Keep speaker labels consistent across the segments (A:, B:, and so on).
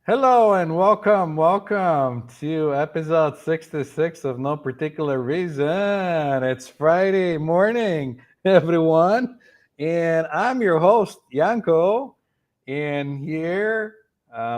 A: Hello and welcome to episode 66 of No Particular Reason. It's Friday morning, everyone, and I'm your host, Yanko. And here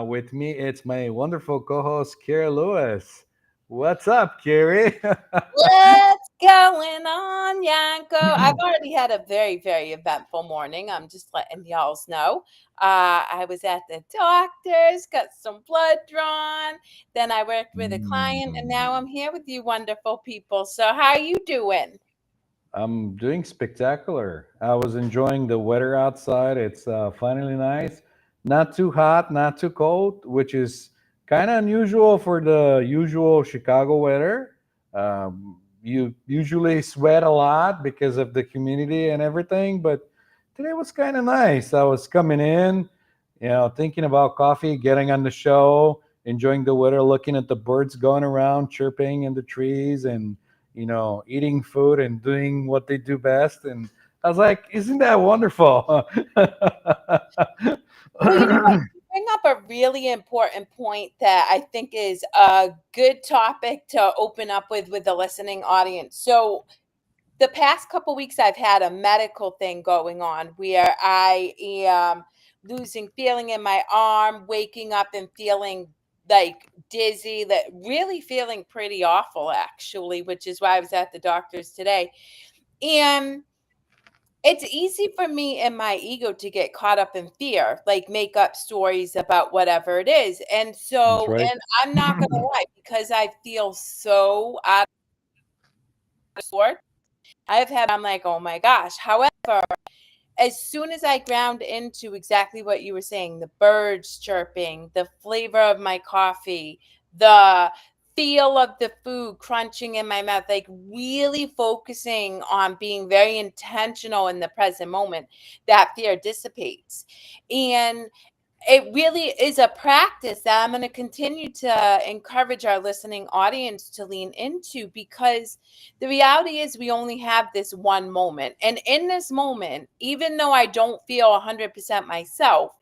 A: with me, it's my wonderful co host, Kerri Lewis. What's up, Kerri?
B: What's going on, Yanko? I've already had a very, very eventful morning. I'm just letting y'all know. I was at the doctor's, got some blood drawn. Then I worked with a client, and now I'm here with you, wonderful people. So, how are you doing?
A: I'm doing spectacular. I was enjoying the weather outside. It's finally nice. Not too hot, not too cold, which is kind of unusual for the usual Chicago weather. You usually sweat a lot because of the humidity and everything, but today was kind of nice. I was coming in, thinking about coffee, getting on the show, enjoying the weather, looking at the birds going around, chirping in the trees, and eating food and doing what they do best. And I was like, isn't that wonderful?
B: Well, you know what? You bring up a really important point that I think is a good topic to open up with the listening audience. So, the past couple weeks I've had a medical thing going on where I am losing feeling in my arm, waking up and feeling like dizzy, that really feeling pretty awful actually, which is why I was at the doctor's today. And it's easy for me and my ego to get caught up in fear, like make up stories about whatever it is. And
A: That's
B: so,
A: right.
B: and I'm not going to lie, because I feel so out of sorts. I've had, I'm like, oh my gosh. However, as soon as I ground into exactly what you were saying, the birds chirping, the flavor of my coffee, the feel of the food crunching in my mouth, like really focusing on being very intentional in the present moment, that fear dissipates. And it really is a practice that I'm going to continue to encourage our listening audience to lean into, because the reality is we only have this one moment. And in this moment, even though I don't feel 100% myself,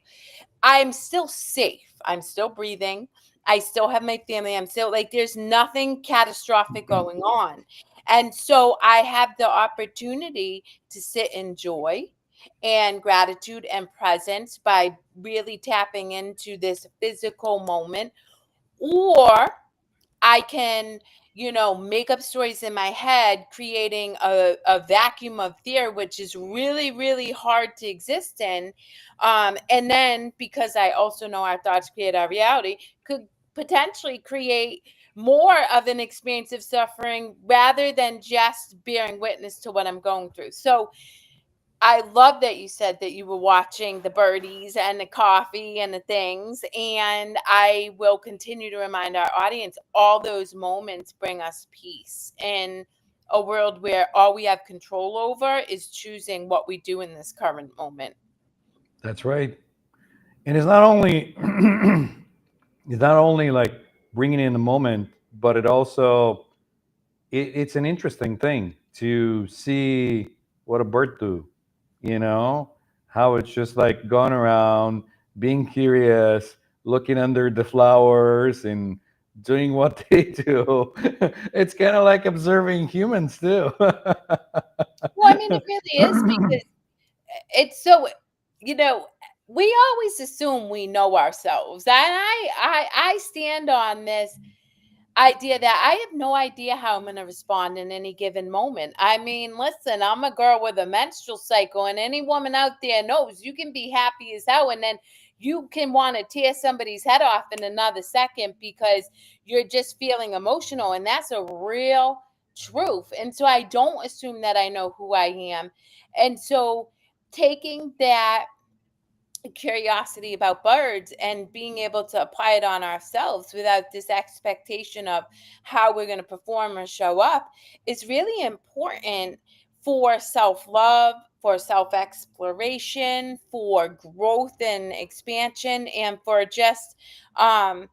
B: I'm still safe. I'm still breathing. I still have my family. I'm still like, there's nothing catastrophic going on. And so I have the opportunity to sit in joy and gratitude and presence by really tapping into this physical moment. Or I can, make up stories in my head, creating a vacuum of fear, which is really, really hard to exist in. And then, because I also know our thoughts create our reality, could potentially create more of an experience of suffering rather than just bearing witness to what I'm going through. So, I love that you said that you were watching the birdies and the coffee and the things. And I will continue to remind our audience all those moments bring us peace in a world where all we have control over is choosing what we do in this current moment.
A: That's right. And it's not only like bringing in the moment, but it's an interesting thing to see what a bird do, you know, how it's just like going around, being curious, looking under the flowers and doing what they do. It's kind of like observing humans too.
B: Well, I mean, it really is, because it's so, you know, we always assume we know ourselves. And I stand on this idea that I have no idea how I'm going to respond in any given moment. I mean, listen, I'm a girl with a menstrual cycle, and any woman out there knows you can be happy as hell, and then you can want to tear somebody's head off in another second because you're just feeling emotional. And that's a real truth. And so I don't assume that I know who I am. And so taking that curiosity about birds and being able to apply it on ourselves without this expectation of how we're going to perform or show up is really important for self-love, for self exploration, for growth and expansion, and for just um,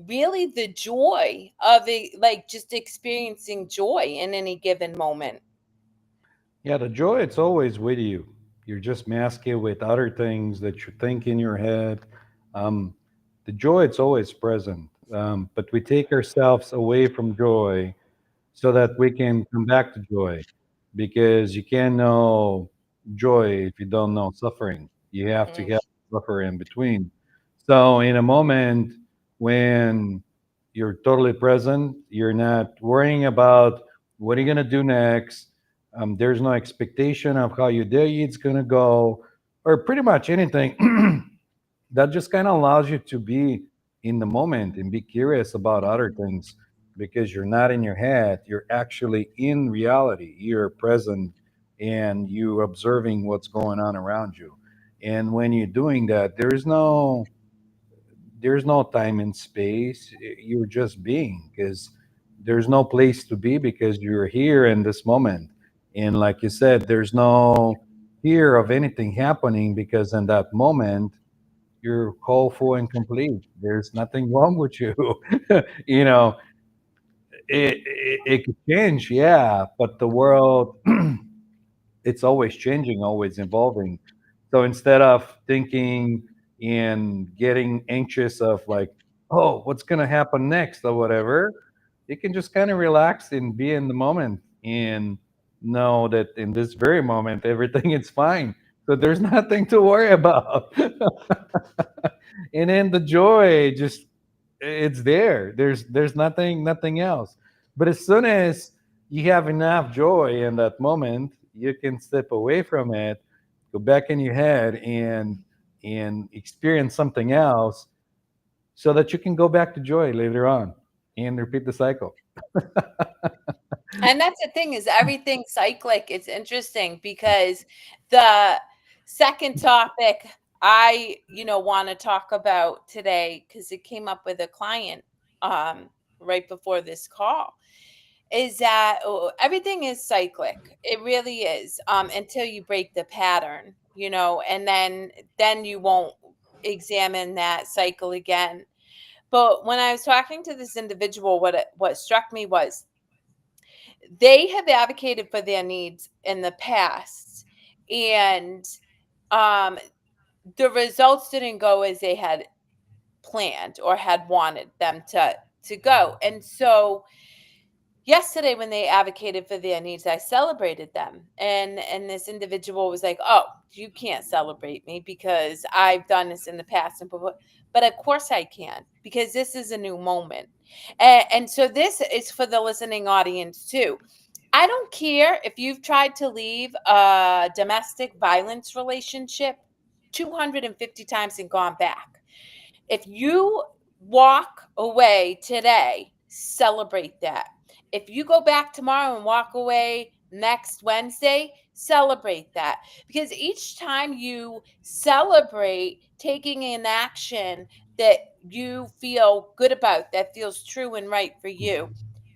B: really the joy of it, like just experiencing joy in any given moment.
A: Yeah, the joy, it's always with you. You're just masking it with other things that you think in your head. Um, the joy, it's always present. But we take ourselves away from joy so that we can come back to joy, because you can't know joy if you don't know suffering. You have to
B: Mm,
A: have suffer in between. So in a moment when you're totally present, you're not worrying about what are you going to do next. There's no expectation of how your day is going to go, or pretty much anything. That just kind of allows you to be in the moment and be curious about other things, because you're not in your head, you're actually in reality, you're present, and you're observing what's going on around you. And when you're doing that, there's no time and space. You're just being, because there's no place to be, because you're here in this moment. And like you said, there's no fear of anything happening, because in that moment you're whole, full, and complete. There's nothing wrong with you. you know, it could change, yeah, but the world, it's always changing, always evolving. So instead of thinking and getting anxious of like, oh, what's going to happen next or whatever, you can just kind of relax and be in the moment and know that in this very moment everything is fine. So there's nothing to worry about. And then the joy just, it's there. There's nothing else. But as soon as you have enough joy in that moment, you can step away from it, go back in your head, and experience something else, so that you can go back to joy later on and repeat the cycle.
B: and that's the thing, is everything's cyclic. It's interesting because the second topic I, want to talk about today, because it came up with a client um right before this call, is that everything is cyclic. It really is, until you break the pattern, and then you won't examine that cycle again. But when I was talking to this individual, what struck me was they have advocated for their needs in the past, and um, the results didn't go as they had planned or had wanted them to go. And so yesterday, when they advocated for their needs, I celebrated them. And this individual was like, "Oh, you can't celebrate me because I've done this in the past." But of course I can, because this is a new moment. And so this is for the listening audience too. I don't care if you've tried to leave a domestic violence relationship 250 times and gone back. If you walk away today, celebrate that. If you go back tomorrow and walk away next Wednesday, celebrate that. Because each time you celebrate taking an action that you feel good about, that feels true and right for you,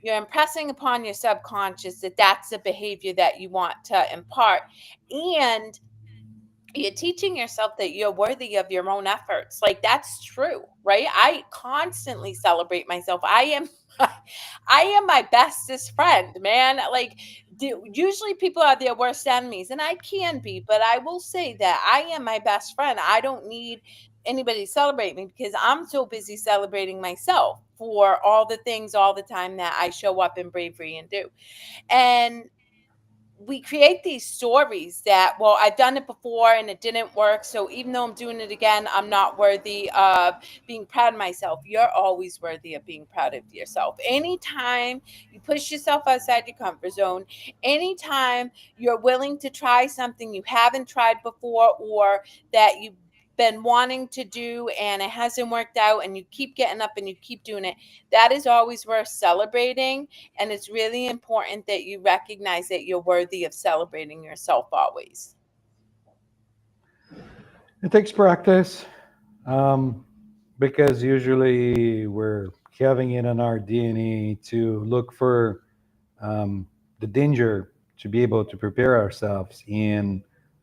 B: you're impressing upon your subconscious that that's the behavior that you want to impart. And you're teaching yourself that you're worthy of your own efforts. Like, that's true, right? I constantly celebrate myself. I am my bestest friend, man. Like, usually people are their worst enemies, and I can be, but I will say that I am my best friend. I don't need anybody to celebrate me, because I'm so busy celebrating myself for all the things all the time that I show up in bravery and do. And we create these stories that, well, I've done it before and it didn't work, so even though I'm doing it again, I'm not worthy of being proud of myself. You're always worthy of being proud of yourself. Anytime you push yourself outside your comfort zone, anytime you're willing to try something you haven't tried before, or that you've been wanting to do and it hasn't worked out, and you keep getting up and you keep doing it, that is always worth celebrating. And it's really important that you recognize that you're worthy of celebrating yourself always.
A: It takes practice, um, because usually we're having it in our DNA to look for, um, the danger, to be able to prepare ourselves. And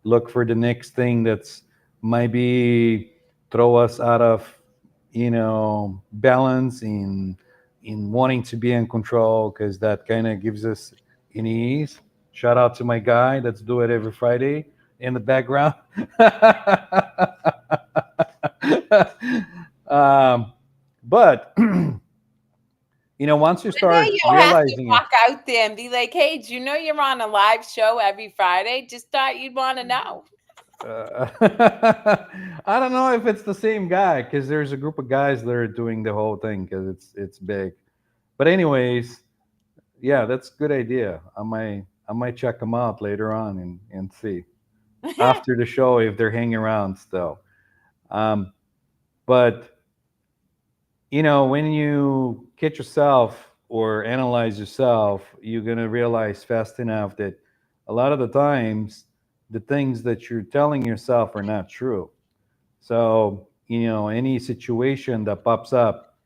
A: look for the next thing that's maybe throw us out of balance in wanting to be in control, because that kind of gives us an ease. Shout out to my guy that's do it every Friday in the background. um, but once you
B: One day
A: start
B: you'll have to
A: realizing it.
B: walk out there and be like, "Hey, do you know you're on a live show every Friday? Just thought you'd want to know."
A: I don't know if it's the same guy, because there's a group of guys that are doing the whole thing because it's big. But anyways, yeah, that's a good idea. I might check them out later on and see after the show if they're hanging around still. Um, but when you catch yourself or analyze yourself, you're gonna realize fast enough that a lot of the times the things that you're telling yourself are not true. So, any situation that pops up,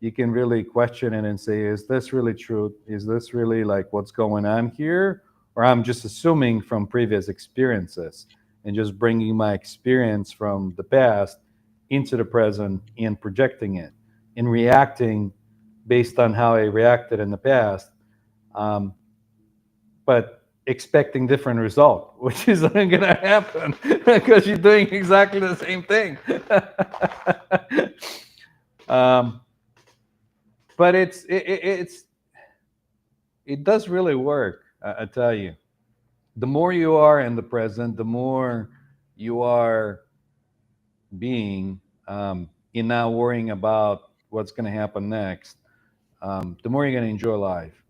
A: you can really question it and say, is this really true? Is this really like what's going on here? Or I'm just assuming from previous experiences and just bringing my experience from the past into the present and projecting it and reacting based on how I reacted in the past. Um, but expecting different result, which isn't going to happen because you're doing exactly the same thing. um, but it does really work. I tell you, the more you are in the present, the more you are being in not worrying about what's going to happen next. The more you're going to enjoy life.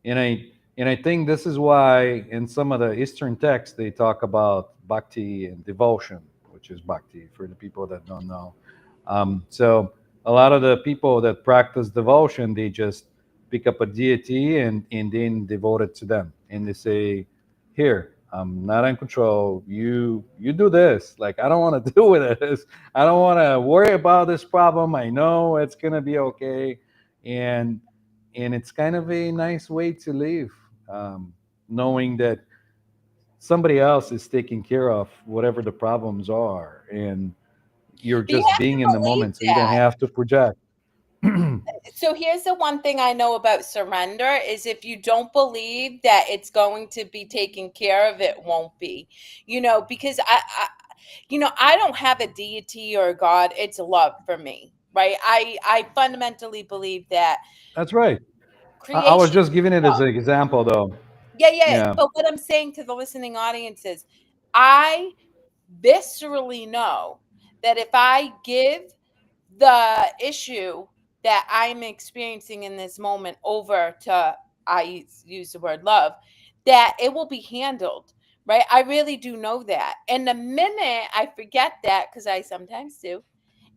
A: And I think this is why in some of the Eastern texts they talk about bhakti and devotion, which is bhakti for the people that don't know. So a lot of the people that practice devotion, they just pick up a deity and then devote it to them, and they say, "Here, I'm not in control. You do this. Like I don't want to deal with this. I don't want to worry about this problem. I know it's gonna be okay." And and it's kind of a nice way to live, knowing that somebody else is taking care of whatever the problems are, and you're
B: You
A: just
B: have to
A: being in the
B: believe
A: moment, so you don't
B: that.
A: have to project.
B: So here's the one thing I know about surrender is if you don't believe that it's going to be taken care of, it won't be. Because I don't have a deity or a god. It's love for me, right? I fundamentally believe that
A: That's right. I was
B: creation
A: just giving it
B: is
A: as
B: love.
A: an example, though.
B: Yeah, yeah.
A: Yeah,
B: But what I'm saying to the listening audience is I viscerally know that if I give the issue that I'm experiencing in this moment over to, use the word love, that it will be handled, right? I really do know that. And the minute I forget that, because I sometimes do,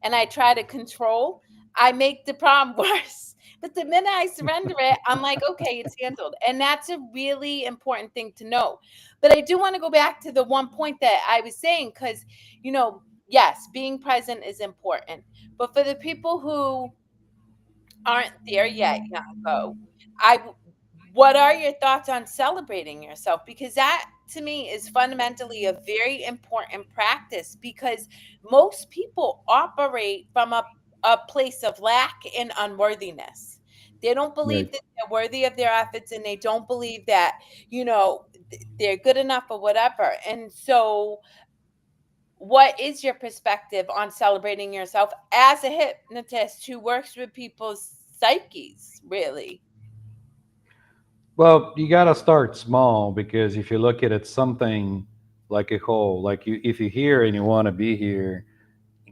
B: and I try to control, I make the problem worse. But the minute I surrender it, I'm like, okay, it's handled. And that's a really important thing to know. But I do want to go back to the one point that I was saying, because, yes, being present is important. But for the people who aren't there yet, Yanko, I what are your thoughts on celebrating yourself? Because that to me is fundamentally a very important practice because most people operate from a place of lack and unworthiness. They don't believe
A: right.
B: that they're worthy of their efforts and they don't believe that, they're good enough or whatever. And so what is your perspective on celebrating yourself as a hypnotist who works with people's psyches, really?
A: Well, you gotta start small, because if you look at it something like a whole, like if you're here and you want to be here,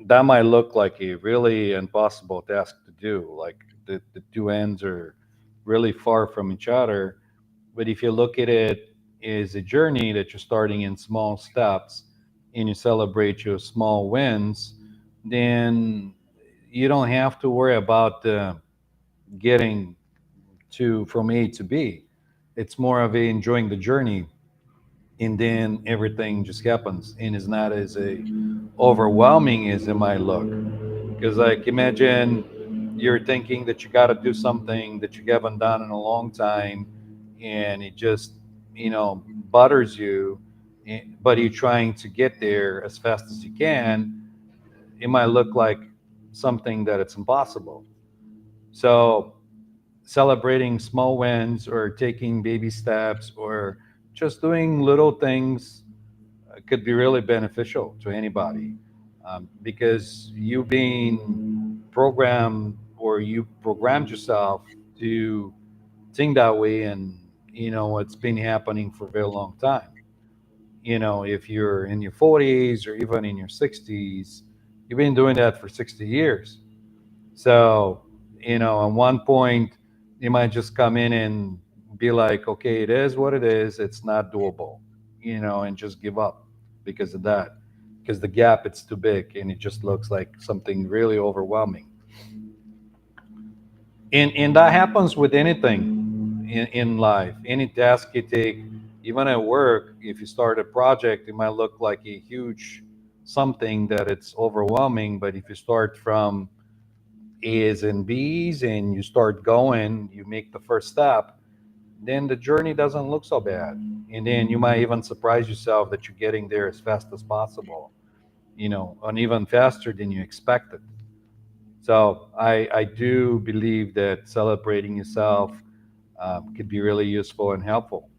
A: that might look like a really impossible task to do. Like the two ends are really far from each other. But if you look at it as a journey that you're starting in small steps and you celebrate your small wins, then you don't have to worry about getting to from A to B. It's more of a enjoying the journey, and then everything just happens and is not as a overwhelming as it might look. Because like imagine you're thinking that you got to do something that you haven't done in a long time, and it just butters you. but you're trying to get there as fast as you can, it might look like something that it's impossible. So celebrating small wins or taking baby steps or just doing little things could be really beneficial to anybody, because you being programmed or you programmed yourself to think that way, and it's been happening for a very long time. If you're in your 40s or even in your 60s, you've been doing that for 60 years. So, at one point, you might just come in and be like, okay, it is what it is. It's not doable, and just give up because of that. Because the gap, it's too big and it just looks like something really overwhelming. And that happens with anything in life, any task you take, even at work. If you start a project, it might look like a huge something that it's overwhelming. But if you start from A's and B's and you start going, you make the first step, then the journey doesn't look so bad. And then you might even surprise yourself that you're getting there as fast as possible, and even faster than you expected. So I do believe that celebrating yourself could be really useful and helpful.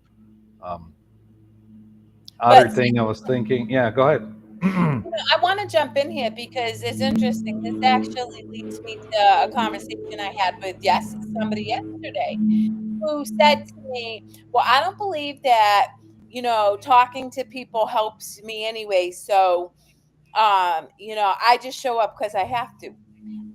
A: Um, Other
B: But
A: thing I was thinking, yeah, go ahead.
B: I want to jump in here because it's interesting. This actually leads me to a conversation I had with somebody yesterday who said to me, "Well, I don't believe that talking to people helps me anyway. So, I just show up because I have to."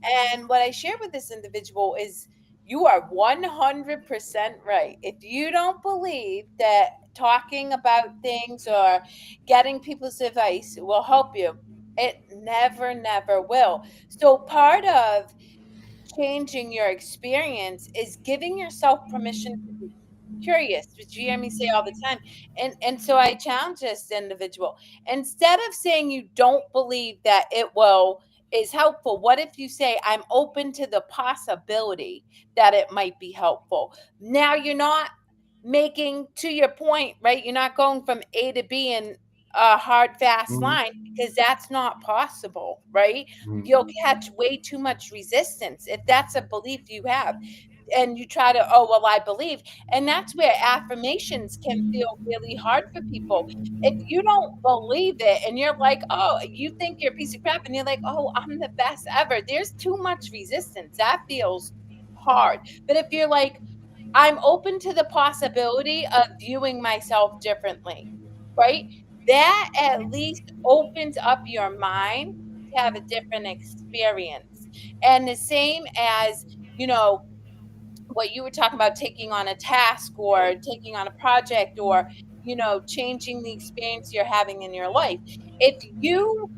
B: And what I shared with this individual is you are 100% right. If you don't believe that talking about things or getting people's advice will help you, it never, never will. So, part of changing your experience is giving yourself permission to be curious, which you hear me say all the time. And so I challenge this individual. Instead of saying you don't believe that it will is helpful, what if you say I'm open to the possibility that it might be helpful? Now you're not making, to your point, right? You're not going from A to B in a hard fast
A: Mhm.
B: line because that's not possible, right? You'll
A: Mhm.
B: catch way too much resistance if that's a belief you have. And you try to, oh, well, I believe. And that's where affirmations can feel really hard for people. If you don't believe it and you're like, oh, you think you're a piece of crap and you're like, oh, I'm the best ever, there's too much resistance. That feels hard. But if you're like, I'm open to the possibility of viewing myself differently, right? That at least opens up your mind to have a different experience. And the same as, you know, what you were talking about taking on a task or taking on a project or, changing the experience you're having in your life. If you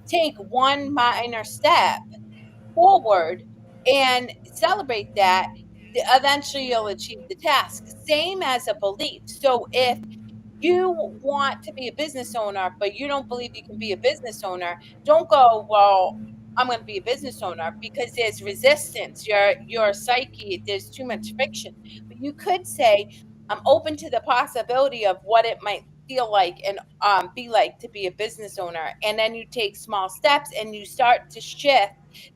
B: take one minor step forward and celebrate that, eventually you'll achieve the task. Same as a belief. So if you want to be a business owner, but you don't believe you can be a business owner, don't go, well, I'm going to be a business owner because there's resistance. Your psyche, there's too much friction. But you could say, I'm open to the possibility of what it might feel like and be like to be a business owner. And then you take small steps and you start to shift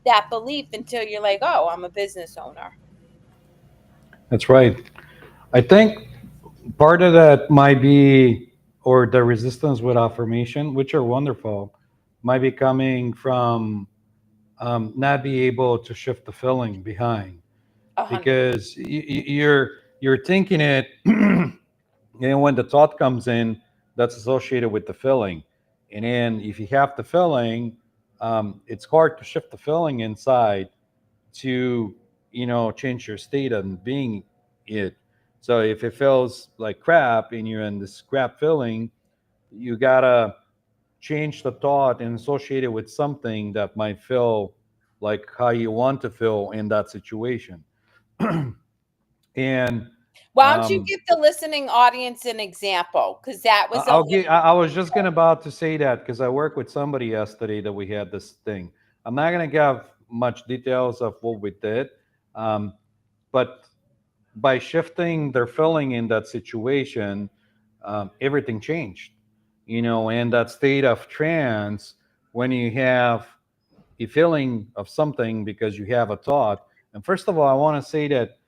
B: that belief until you're like, oh, I'm a business owner.
A: That's right. I think part of that might be, or the resistance with affirmation, which are wonderful, might be coming from not be able to shift the feeling behind,
B: 100.
A: because you're thinking it, and when the thought comes in, that's associated with the feeling, and then if you have the feeling, it's hard to shift the feeling inside to change your state and being it. So if it feels like crap and you're in this crap feeling, you gotta change the thought and associate it with something that might feel like how you want to feel in that situation. And
B: Why don't you
A: um,
B: give the listening audience an example? Because that was a
A: I'll
B: little.
A: get. I was just gonna about to say that because I worked with somebody yesterday that we had this thing. I'm not gonna give much details of what we did, um, but by shifting their feeling in that situation, everything changed. in that state of trance, when you have a feeling of something because you have a thought. And first of all, I want to say that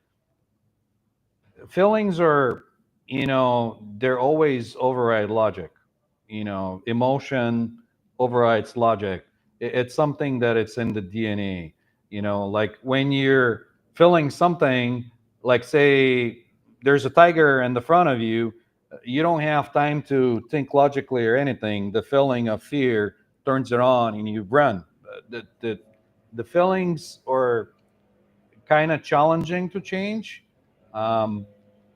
A: feelings are, they're always override logic. Emotion overrides logic. It's something that it's in the DNA. Like when you're feeling something, like say there's a tiger in the front of you, you don't have time to think logically or anything. The feeling of fear turns it on and you run. The feelings are kind of challenging to change. Um,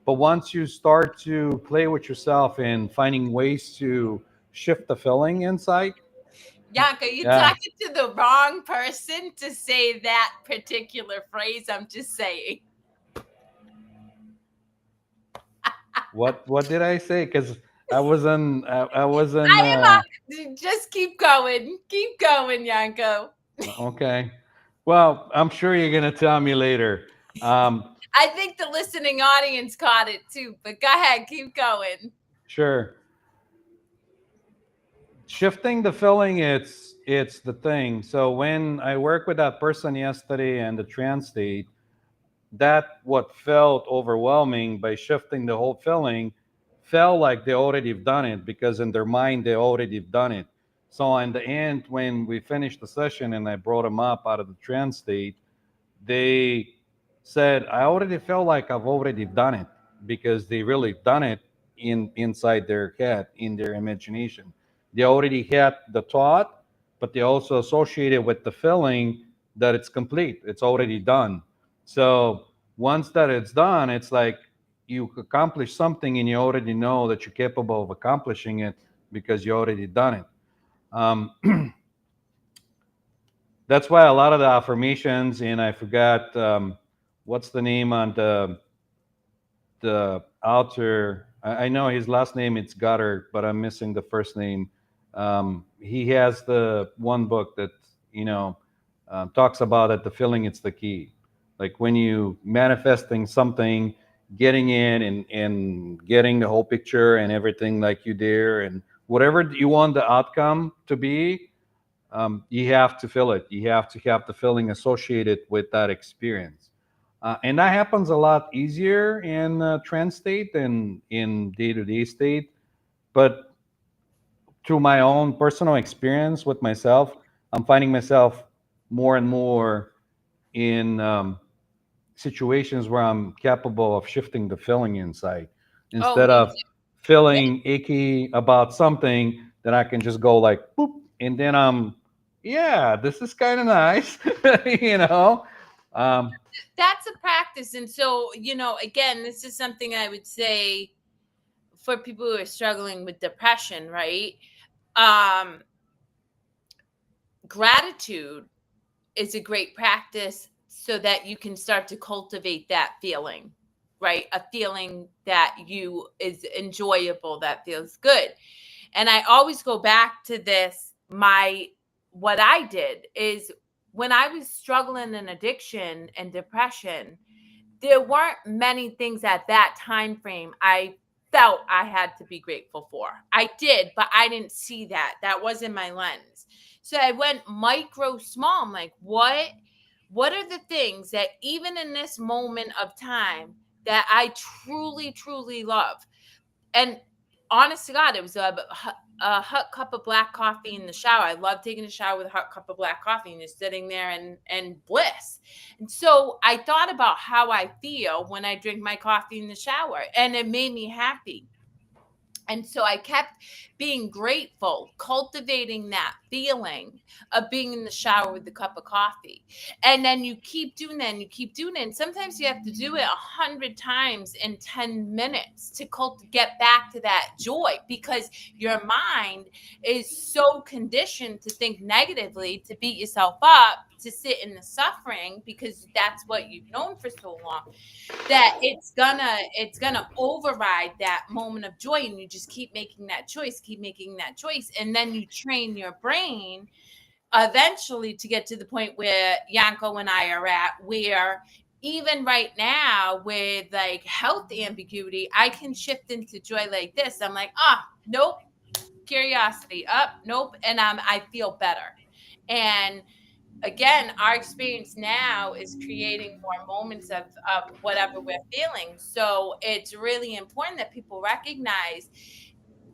A: but once you start to play with yourself and finding ways to shift the feeling inside,
B: Yanko, you're
A: yeah,
B: talking to the wrong person to say that particular phrase. I'm just saying.
A: what did I say? Because I wasn't
B: I am. Just keep going. Keep going, Yanko.
A: okay. Well, I'm sure you're gonna tell me later. Um,
B: I think the listening audience caught it too, but go ahead, keep going.
A: sure. Shifting the feeling, it's the thing. So when I worked with that person yesterday and the trance state, that what felt overwhelming by shifting the whole feeling felt like they already done it because in their mind they already done it. So in the end, when we finished the session and I brought them up out of the trance state, they said I already felt like I've already done it because they really done it inside their head, in their imagination. They already had the thought, but they also associated with the feeling that it's complete, it's already done. So once that it's done, it's like you accomplish something and you already know that you're capable of accomplishing it because you already done it. That's why a lot of the affirmations, and I forgot what's the name on the author. I know his last name it's Goddard, but I'm missing the first name. He has the one book that talks about that the feeling it's the key. Like when you manifesting something, getting in and getting the whole picture and everything like you dare and whatever you want the outcome to be, you have to feel it. You have to have the feeling associated with that experience. And that happens a lot easier in trance state than in day to day state. But through my own personal experience with myself, I'm finding myself more and more in situations where I'm capable of shifting the feeling inside
B: Oh,
A: instead
B: me
A: of
B: too. Yeah.
A: feeling icky about something that I can just go like boop and then yeah, this is kind of nice. you know um,
B: That's a practice. And so, again, this is something I would say for people who are struggling with depression, right? Um, Gratitude is a great practice so that you can start to cultivate that feeling, right? A feeling that you is enjoyable, that feels good. And I always go back to this. What I did is when I was struggling in addiction and depression, there weren't many things at that time frame I felt I had to be grateful for. I did, but I didn't see that. That wasn't my lens. So I went micro small. I'm like, what are the things that even in this moment of time that I truly, truly love? And honest to God, it was a hot cup of black coffee in the shower. I love taking a shower with a hot cup of black coffee and just sitting there and bliss. And so I thought about how I feel when I drink my coffee in the shower, and it made me happy. And so I kept being grateful, cultivating that feeling of being in the shower with a cup of coffee. And then you keep doing that and you keep doing it. And sometimes you have to do it 100 times in 10 minutes to get back to that joy because your mind is so conditioned to think negatively, to beat yourself up, to sit in the suffering because that's what you've known for so long, that it's gonna override that moment of joy, and you just keep making that choice, and then you train your brain eventually to get to the point where Yanko and I are at, where even right now with like health ambiguity, I can shift into joy like this. I'm like, nope, curiosity. Up, nope, and I feel better. And again, our experience now is creating more moments of whatever we're feeling. So it's really important that people recognize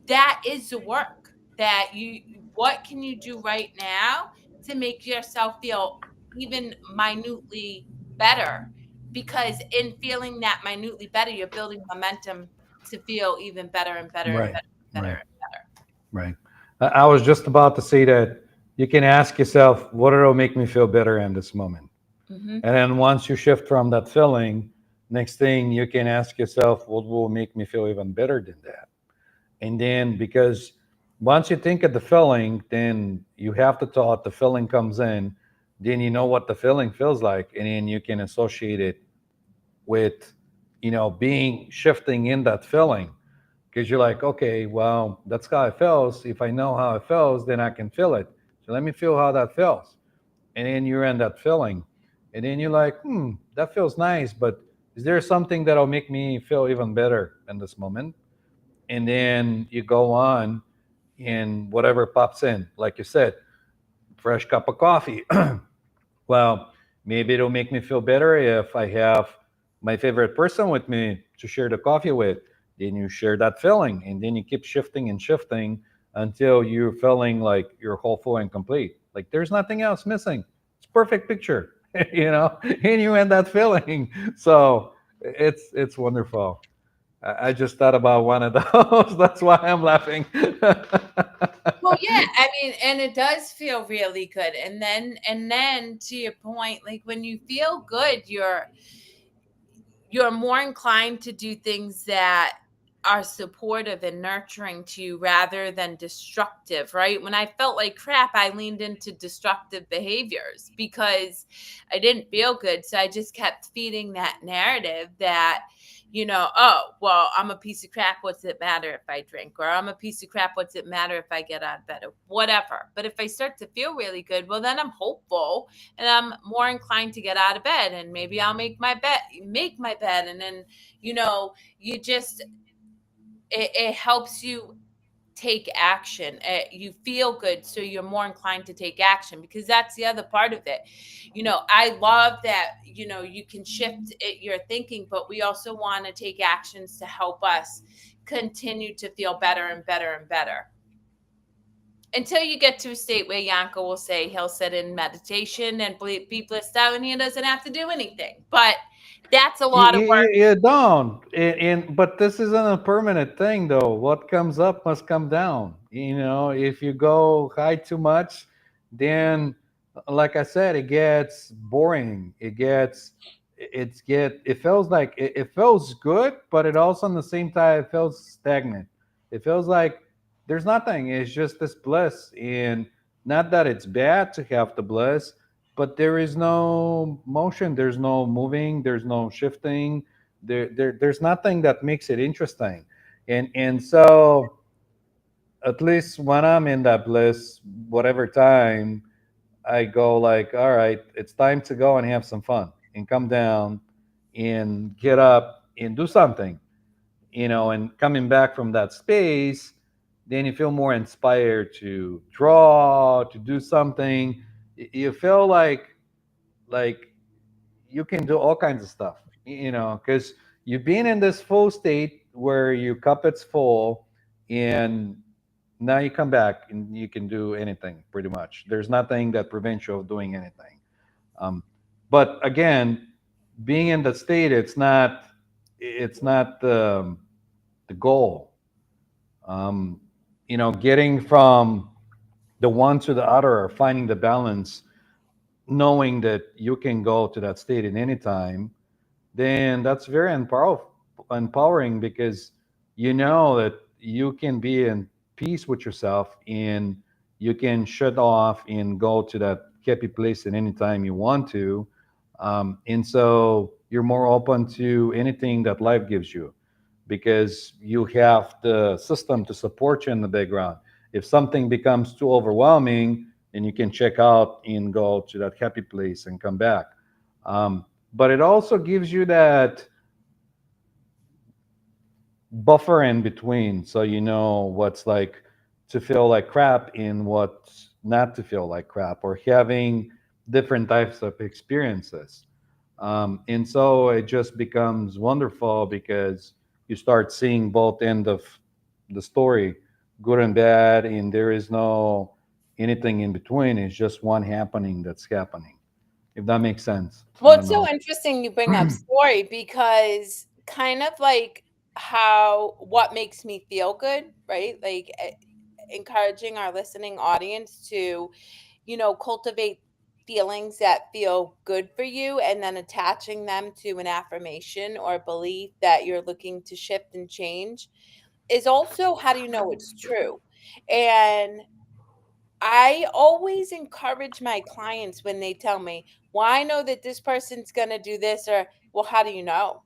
B: that is the work that you what can you do right now to make yourself feel even minutely better, because in feeling that minutely better, you're building momentum to feel even better and better and
A: Right.
B: better and better
A: Right.
B: and better.
A: Right. I was just about to say that you can ask yourself, what will make me feel better in this moment?
B: Hmm.
A: And then once you shift from that feeling, next thing you can ask yourself, what will make me feel even better than that? And then because once you think of the feeling, then you have the thought, the feeling comes in, then you know what the feeling feels like, and then you can associate it with, being shifting in that feeling. Because you're like, okay, well, that's how it feels. If I know how it feels, then I can feel it. So let me feel how that feels. And then you're in that feeling. And then you're like, that feels nice, but is there something that'll make me feel even better in this moment? And then you go on and whatever pops in, like you said, fresh cup of coffee. Well, maybe it'll make me feel better if I have my favorite person with me to share the coffee with. Then you share that feeling, and then you keep shifting and shifting until you're feeling like you're whole, full, and complete. Like there's nothing else missing. It's perfect picture, and you end that feeling. So it's wonderful. I just thought about one of those. That's why I'm laughing.
B: Well, yeah, I mean, and it does feel really good. And then to your point, like when you feel good, you're more inclined to do things that are supportive and nurturing to you rather than destructive, right? When I felt like crap, I leaned into destructive behaviors because I didn't feel good. So I just kept feeding that narrative that, oh, well, I'm a piece of crap. What's it matter if I drink? Or I'm a piece of crap. What's it matter if I get out of bed? Or whatever. But if I start to feel really good, well, then I'm hopeful and I'm more inclined to get out of bed, and maybe I'll make my bed, and then you know you just it helps you take action. You feel good, so you're more inclined to take action, because that's the other part of it. I love that you can shift your thinking, but we also want to take actions to help us continue to feel better and better and better until you get to a state where Yanko will say he'll sit in meditation and be blissed out and he doesn't have to do anything. But that's a
A: You,
B: lot of
A: you,
B: work.
A: you don't. But this isn't a permanent thing, though. What comes up must come down. If you go high too much, then, like I said, it gets boring. It feels like it feels good, but it also, on the same time, it feels stagnant. It feels like there's nothing. It's just this bliss. And not that it's bad to have the bliss, but there is no motion, there's no moving, there's no shifting, there's nothing that makes it interesting. And so at least when I'm in that bliss, whatever time, I go like, all right, it's time to go and have some fun and come down and get up and do something, and coming back from that space, then you feel more inspired to draw, to do something. You feel like you can do all kinds of stuff, because you've been in this full state where your cup is full, and now you come back and you can do anything pretty much. There's nothing that prevents you of doing anything. Um, but again, being in the state, it's not the goal. Um, getting from the one to the other, or finding the balance, knowing that you can go to that state at any time, then that's very empowering, because you know that you can be in peace with yourself, and you can shut off and go to that happy place at any time you want to. And so you're more open to anything that life gives you, because you have the system to support you in the background. If something becomes too overwhelming, then you can check out and go to that happy place and come back. But it also gives you that buffer in between, so you know what's like to feel like crap in what not to feel like crap, or having different types of experiences. And so it just becomes wonderful because you start seeing both end of the story, good and bad, and there is no anything in between. It's just one happening that's happening. If that makes sense. I
B: Well,
A: don't
B: it's so
A: know.
B: interesting you bring up story because kind of like how what makes me feel good, right? Like encouraging our listening audience to, cultivate feelings that feel good for you and then attaching them to an affirmation or belief that you're looking to shift and change is also how do you know it's true? And I always encourage my clients when they tell me, well, I know that this person's going to do this, or, well, how do you know?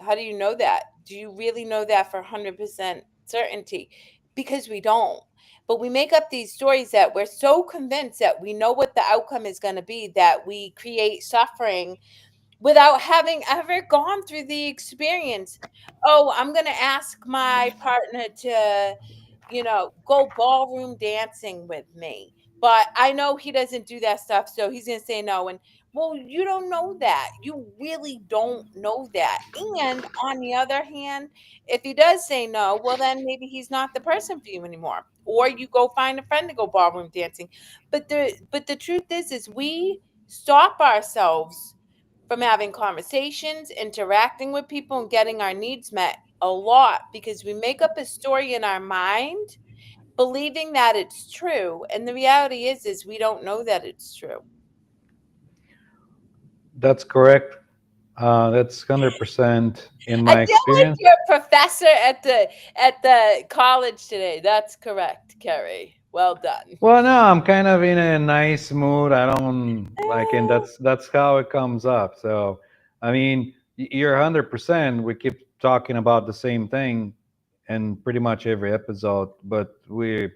B: How do you know that? Do you really know that for 100% certainty? Because we don't. But we make up these stories that we're so convinced that we know what the outcome is going to be that we create suffering without having ever gone through the experience. Oh, I'm going to ask my partner to, go ballroom dancing with me. But I know he doesn't do that stuff, so he's going to say no. And well, you don't know that. You really don't know that. And on the other hand, if he does say no, well, then maybe he's not the person for you anymore. Or you go find a friend to go ballroom dancing. But the truth is we stop ourselves from having conversations, interacting with people, and getting our needs met a lot because we make up a story in our mind believing that it's true, and the reality is we don't know that it's true.
A: That's correct. That's 100% in
B: I
A: my
B: feel like
A: experience.
B: you're a professor at the college today. That's correct, Kerri. Well done.
A: Well, no, I'm kind of in a nice mood. I don't like, and that's how it comes up. So, I mean, you're 100%. We keep talking about the same thing in pretty much every episode, but we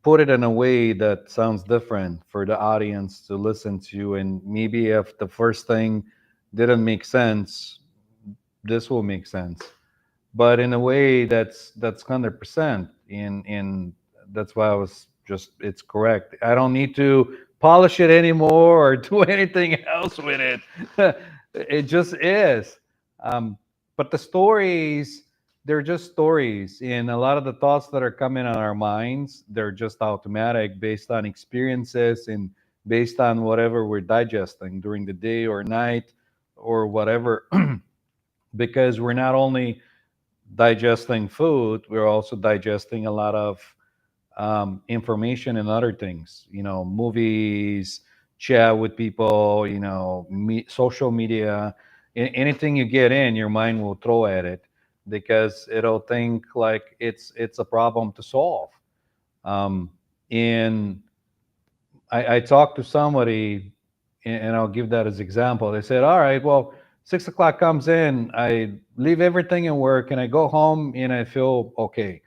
A: put it in a way that sounds different for the audience to listen to. And maybe if the first thing didn't make sense, this will make sense, but in a way that's 100%. In That's why I was just, it's correct. I don't need to polish it anymore or do anything else with it. It just is. But the stories, they're just stories, and a lot of the thoughts that are coming on our minds, they're just automatic based on experiences and based on whatever we're digesting during the day or night or whatever. Because we're not only digesting food, we're also digesting a lot of information and other things, movies, chat with people, social media, anything you get in, your mind will throw at it because it'll think like it's a problem to solve. Um, and I talked to somebody, and I'll give that as example. They said, "All right, well, 6 o'clock comes in, I leave everything in work, and I go home, and I feel okay.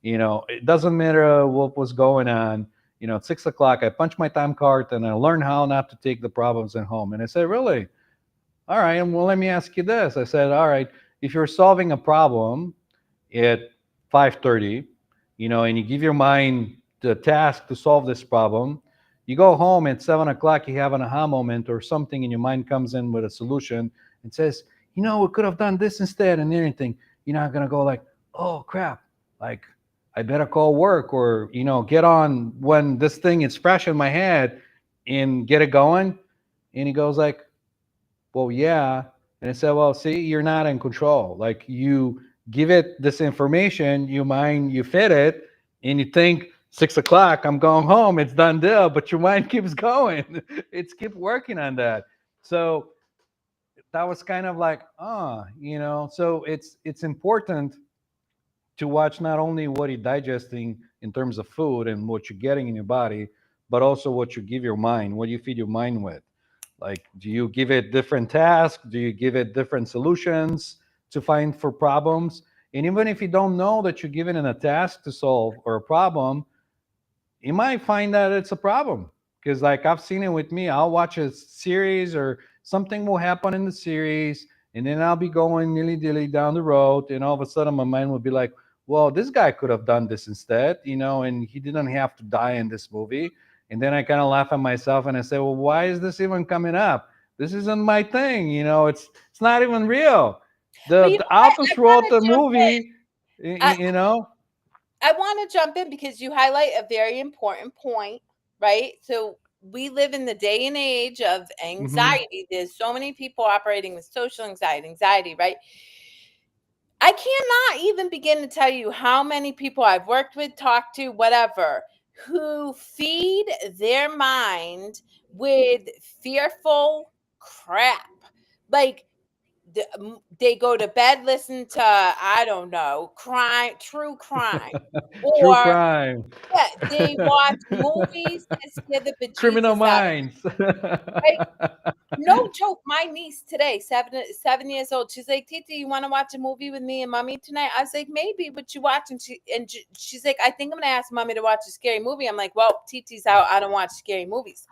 A: It doesn't matter what was going on. At 6 o'clock, I punch my time card, and I learn how not to take the problems at home." And I said, "Really? All right. And well, let me ask you this." I said, "All right, if you're solving a problem at 5:30, and you give your mind the task to solve this problem. You go home at 7 o'clock, you have an aha moment or something, and your mind comes in with a solution and says, we could have done this instead and anything. You're not gonna go like, oh crap, like I better call work or get on when this thing is fresh in my head and get it going." And he goes like, "Well, yeah." And I said, "Well, see, you're not in control. Like you give it this information, you fit it, and you think 6 o'clock, I'm going home, it's done deal, but your mind keeps going. It's keep working on that." So that was kind of like, so it's important to watch not only what you're digesting in terms of food and what you're getting in your body, but also what you give your mind, what you feed your mind with. Like, do you give it different tasks? Do you give it different solutions to find for problems? And even if you don't know that you're given a task to solve or a problem, you might find that it's a problem. Because, like, I've seen it with me. I'll watch a series or something will happen in the series, and then I'll be going nilly dilly down the road, and all of a sudden my mind will be like, well, this guy could have done this instead, and he didn't have to die in this movie. And then I kind of laugh at myself and I say, well, why is this even coming up? This isn't my thing. It's not even real.
B: But
A: The authors
B: I
A: wrote
B: want
A: the
B: to jump in.
A: movie,
B: I,
A: you know.
B: I want to jump in because you highlight a very important point, right? So we live in the day and age of
A: Hmm.
B: anxiety. There's so many people operating with social anxiety, right? I cannot even begin to tell you how many people I've worked with, talked to, whatever, who feed their mind with fearful crap. Like they go to bed, listen to, I don't know, crime, true crime,
A: True
B: or
A: crime.
B: yeah, they watch movies that scare the
A: Criminal
B: bejesus out of them.
A: Minds.
B: Right? No joke. My niece today, 7 years old, she's like, Titi, you want to watch a movie with me and mommy tonight? I was like, maybe. What you watching? She's like, I think I'm gonna ask mommy to watch a scary movie. I'm like, well, Titi's out. I don't watch scary movies.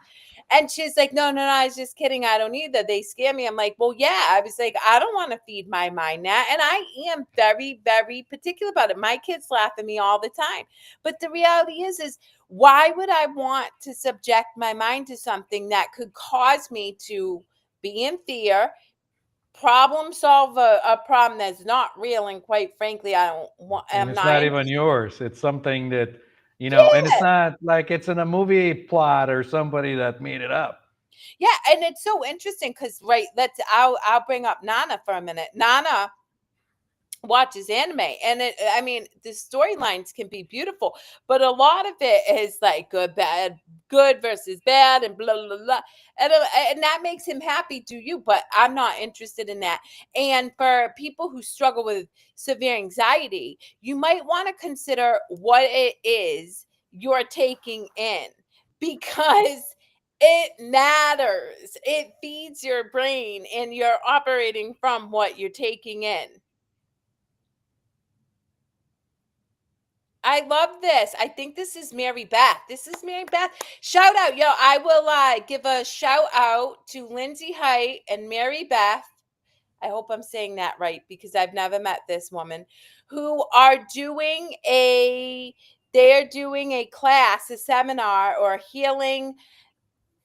B: And she's like, no, no, no, I was just kidding. I don't either. They scare me. I'm like, well, yeah. I was like, I don't want to feed my mind that. And I am very, very particular about it. My kids laugh at me all the time. But the reality is why would I want to subject my mind to something that could cause me to be in fear, problem solve a problem that's not real, and quite frankly, I don't want,
A: And
B: I'm
A: it's
B: not
A: not even
B: interested.
A: yours. It's something that, and it's
B: Yeah.
A: not like it's in a movie plot or somebody that made it up.
B: Yeah, and it's so interesting because right, I'll bring up Nana for a minute. Nana watches anime, and I mean, the storylines can be beautiful, but a lot of it is like good versus bad, and blah blah blah, and that makes him happy, do you? But I'm not interested in that. And for people who struggle with severe anxiety, you might want to consider what it is you're taking in, because it matters. It feeds your brain, and you're operating from what you're taking in. I love this. I think this is Mary Beth. This is Mary Beth. Shout out, yo. I will give a shout out to Lindsay Height and Mary Beth. I hope I'm saying that right because I've never met this woman, who are doing they're doing a class, a seminar, or a healing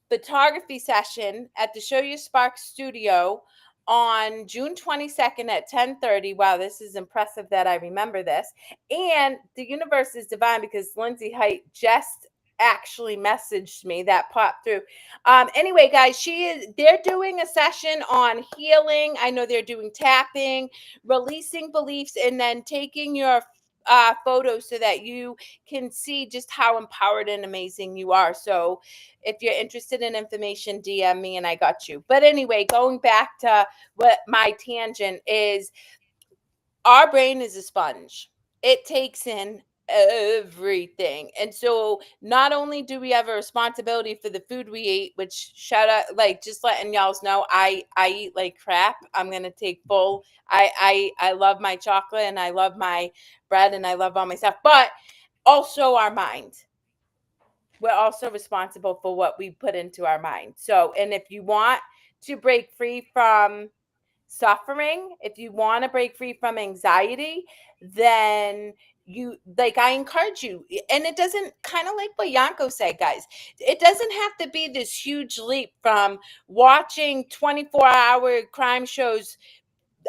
B: photography session at the Show Your Spark studio on June 22nd at 10:30. Wow, this is impressive that I remember this. And the universe is divine because Lindsay Height just actually messaged me, that popped through. Anyway, guys, they're doing a session on healing. I know they're doing tapping, releasing beliefs, and then taking your photos so that you can see just how empowered and amazing you are. So if you're interested in information, DM me and I got you. But anyway, going back to what my tangent is, our brain is a sponge. It takes in everything. And so not only do we have a responsibility for the food we eat, which shout out, like, just letting y'all know, I eat like crap. I'm gonna take full, I love my chocolate and I love my bread and I love all my stuff, but also our mind. We're also responsible for what we put into our mind. So, and if you want to break free from suffering, if you want to break free from anxiety, then I encourage you. And it doesn't, kind of like what Yanko said, guys, it doesn't have to be this huge leap from watching 24-hour crime shows,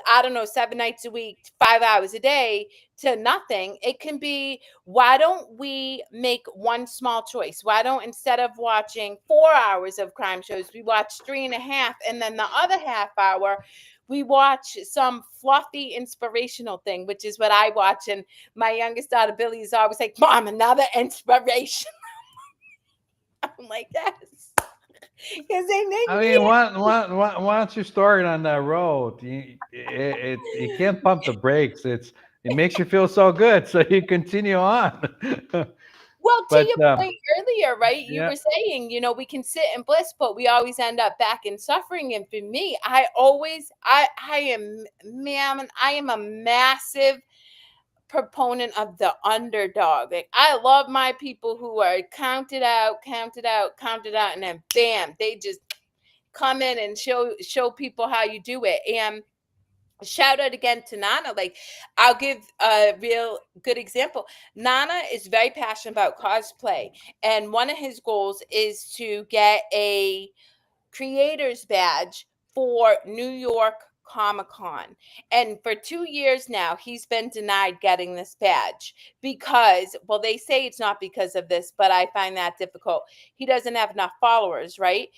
B: I don't know, 7 nights a week, 5 hours a day, to nothing. It can be, why don't we make one small choice? Why don't, instead of watching 4 hours of crime shows, we watch 3.5, and then the other half hour, we watch some fluffy inspirational thing, which is what I watch. And my youngest daughter, Billy, is always like, Mom, another inspiration. I'm like, yes. Because they make
A: I
B: me.
A: mean, once you start on that road, you can't pump the brakes. It makes you feel so good, so you continue on.
B: Well, to
A: But
B: your point earlier, right? You
A: yeah,
B: were saying, we can sit in bliss, but we always end up back in suffering. And for me, I am, ma'am, I am a massive proponent of the underdog. Like, I love my people who are counted out, counted out, counted out, and then bam, they just come in and show people how you do it. And Shout out again to Nana. Like, I'll give a real good example. Nana is very passionate about cosplay, and one of his goals is to get a creator's badge for New York Comic Con. And for 2 years now, he's been denied getting this badge because, well, they say it's not because of this, but I find that difficult. He doesn't have enough followers, right?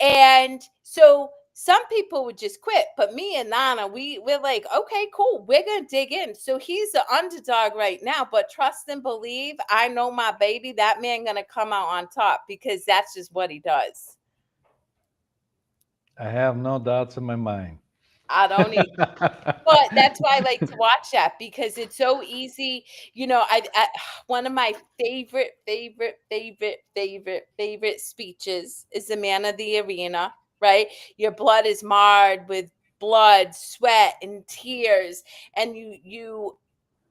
B: And so some people would just quit, but me and Nana, we're like, okay, cool, we're gonna dig in. So he's the underdog right now, but trust and believe, I know my baby, that man gonna come out on top because that's just what he does.
A: I have no doubts in my mind.
B: I don't even. But that's why I like to watch that because it's so easy. I one of my favorite speeches is the man of the arena, right? Your blood is marred with blood, sweat, and tears, and